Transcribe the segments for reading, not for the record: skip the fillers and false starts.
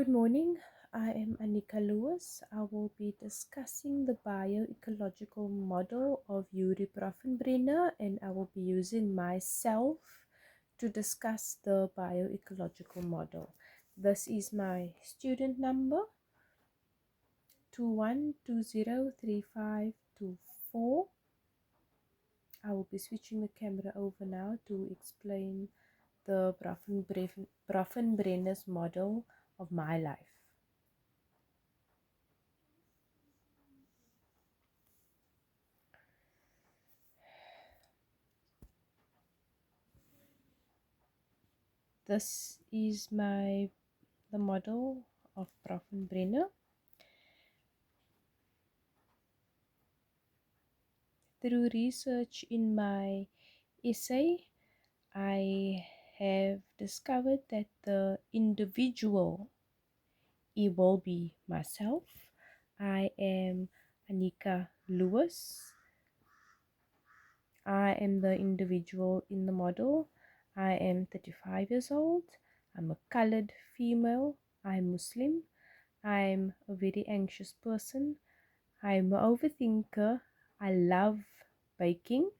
Good morning. I am Aneeka Lewis. I will be discussing the bio-ecological model of Yuri Brenner, and I will be using myself to discuss the bio-ecological model. This is my student number 21203524. I will be switching the camera over now to explain the Brenner's model of my life. This is the model of Brenner. Through research in my essay, I have discovered that the individual, it will be myself. I am Aneeka Lewis. I am the individual in the model. I am 35 years old. I'm a colored female. I'm Muslim. I'm a very anxious person. I'm an overthinker. I love baking.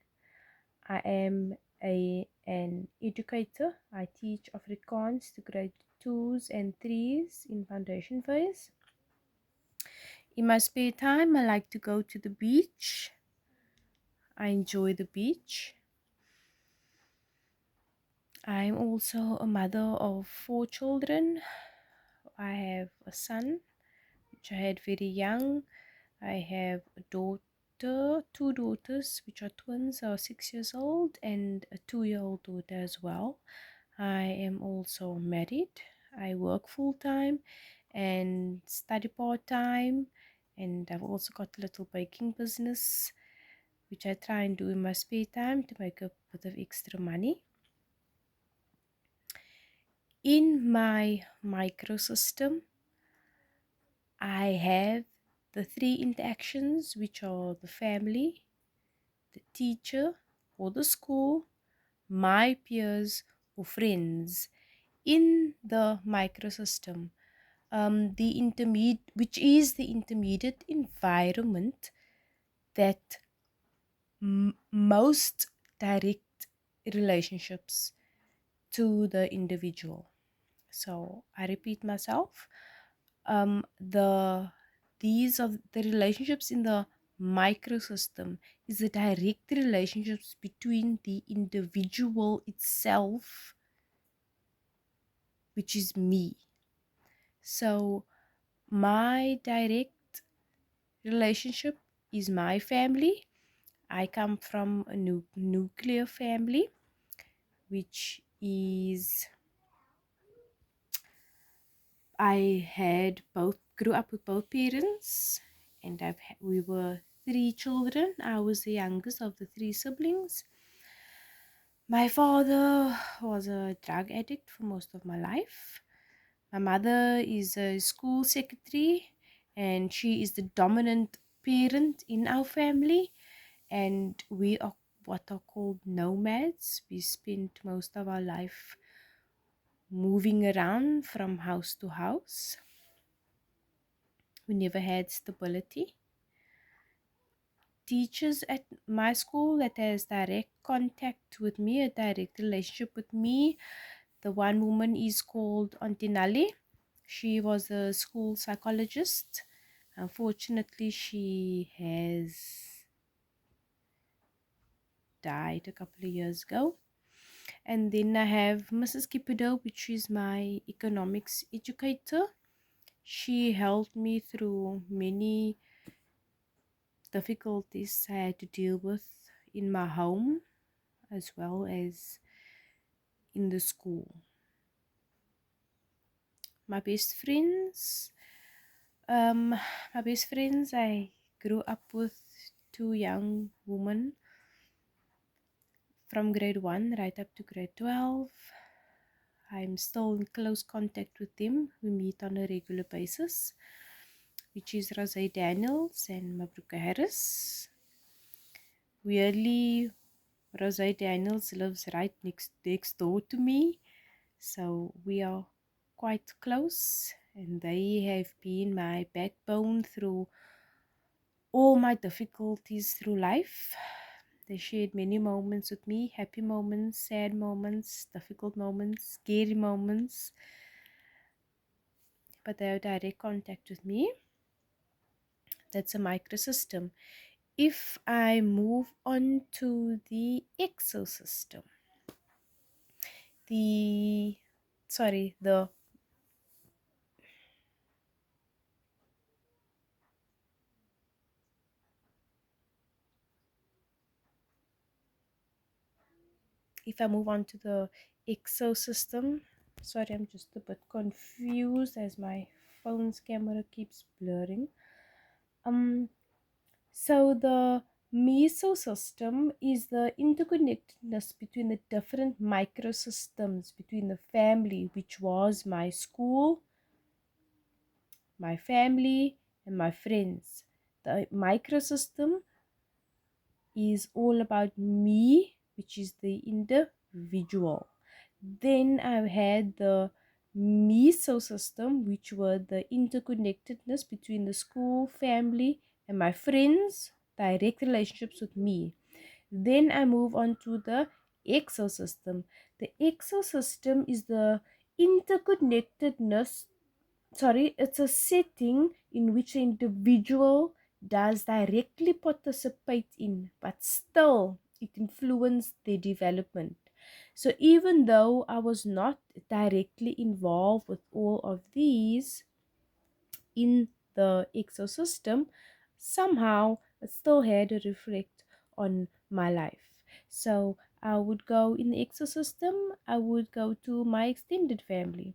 I am an educator. I teach Afrikaans to grade 2s and 3s in foundation phase. In my spare time, I like to go to the beach. I enjoy the beach. I'm also a mother of 4 children. I have a son, which I had very young. I have a daughter, 2 daughters, which are twins, are 6 years old, and a 2-year-old daughter as well. I am also married. I work full time and study part time, and I've also got a little baking business, which I try and do in my spare time to make a bit of extra money. In my microsystem, I have the 3 interactions, which are the family, the teacher or the school, my peers or friends. In the microsystem, which is the intermediate environment that most direct relationships to the individual. So I repeat myself. These are the relationships in the microsystem is the direct relationships between the individual itself, which is me. So my direct relationship is my family. I come from a nuclear family, which is grew up with both parents, and we were 3 children. I was the youngest of the 3 siblings. My father was a drug addict for most of my life. My mother is a school secretary, and she is the dominant parent in our family, and we are what are called nomads. We spent most of our life moving around from house to house. We never had stability. Teachers at my school that has direct contact with me, a direct relationship with me. The one woman is called Auntie Nali. She was a school psychologist. Unfortunately, she has died a couple of years ago. And then I have Mrs. Kipido, which is my economics educator. She helped me through many difficulties I had to deal with in my home as well as in the school. My best friends, I grew up with 2 young women from grade 1 right up to grade 12. I'm still in close contact with them. We meet on a regular basis, which is Rose Daniels and Mabruka Harris. Weirdly, Rose Daniels lives next door to me, so we are quite close. and they have been my backbone through all my difficulties through life. They shared many moments with me, happy moments, sad moments, difficult moments, scary moments, but they have direct contact with me. That's a microsystem. If I move on to the exosystem, the sorry, the if I move on to the exosystem, sorry, I'm just a bit confused as my phone's camera keeps blurring. Um, so the mesosystem is the interconnectedness between the different microsystems between the family, which was my school, my family, and my friends. The microsystem is all about me, which is the individual. Then I had the mesosystem, which were the interconnectedness between the school, family, and my friends, direct relationships with me. Then I move on to the exosystem. The exosystem is the interconnectedness, sorry, it's a setting in which the individual does directly participate in, but still it influenced their development. So even though I was not directly involved with all of these in the ecosystem, somehow it still had a reflect on my life. So I would go in the ecosystem, I would go to my extended family.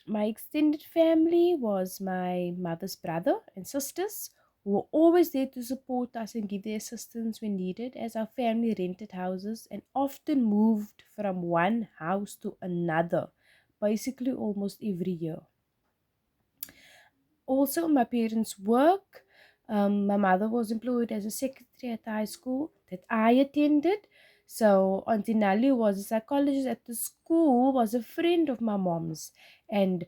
My extended family was my mother's brother and sisters who were always there to support us and give their assistance when needed, as our family rented houses and often moved from one house to another, basically almost every year. Also, my parents' work. My mother was employed as a secretary at the high school that I attended. So Auntie Nali was a psychologist at the school, was a friend of my mom's, and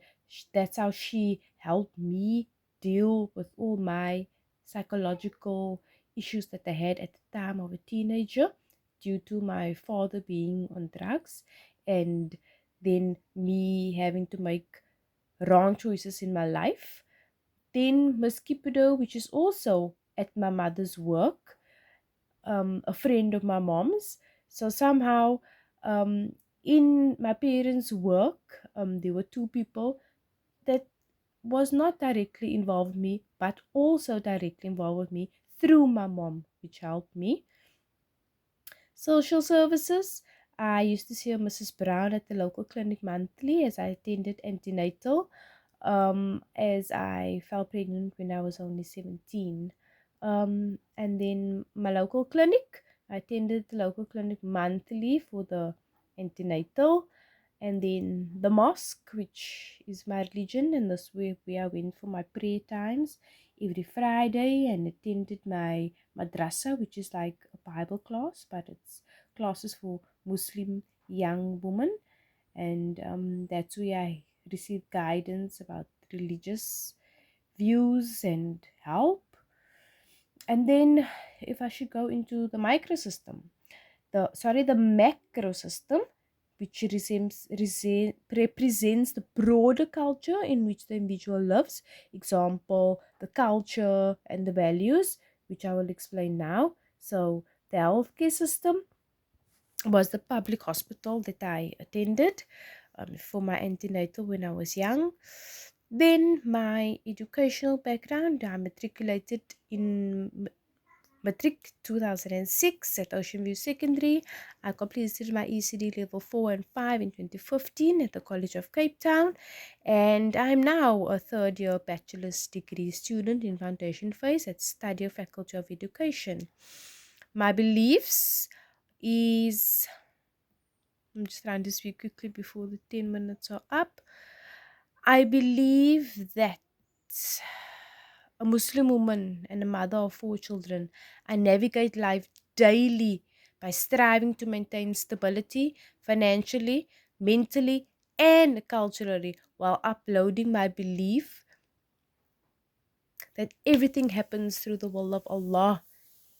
that's how she helped me deal with all my psychological issues that I had at the time of a teenager due to my father being on drugs and then me having to make wrong choices in my life. Then Miss Kipido, which is also at my mother's work, a friend of my mom's. So somehow, in my parents' work, there were two people that was not directly involved with me, but also directly involved with me through my mom, which helped me. Social services. I used to see Mrs. Brown at the local clinic monthly as I attended antenatal, as I fell pregnant when I was only 17. And then my local clinic, I attended the local clinic monthly for the antenatal. And then the mosque, which is my religion, and this where I went for my prayer times every Friday and attended my madrasa, which is like a Bible class, but it's classes for Muslim young women, and that's where I received guidance about religious views and help. And then, if I should go into the microsystem, the macro system, which represents the broader culture in which the individual lives. Example, the culture and the values, which I will explain now. So the healthcare system was the public hospital that I attended for my antenatal when I was young. Then my educational background, I matriculated in Matric 2006 at Ocean View Secondary. I completed my ECD level 4 and 5 in 2015 at the College of Cape Town. And I'm now a third year bachelor's degree student in foundation phase at Stadio Faculty of Education. My beliefs is, I'm just trying to speak quickly before the 10 minutes are up. I believe that a Muslim woman and a mother of four children, I navigate life daily by striving to maintain stability financially, mentally, and culturally while uploading my belief that everything happens through the will of Allah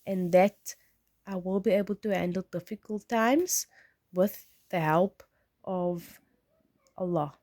and that I will be able to handle difficult times with the help of Allah.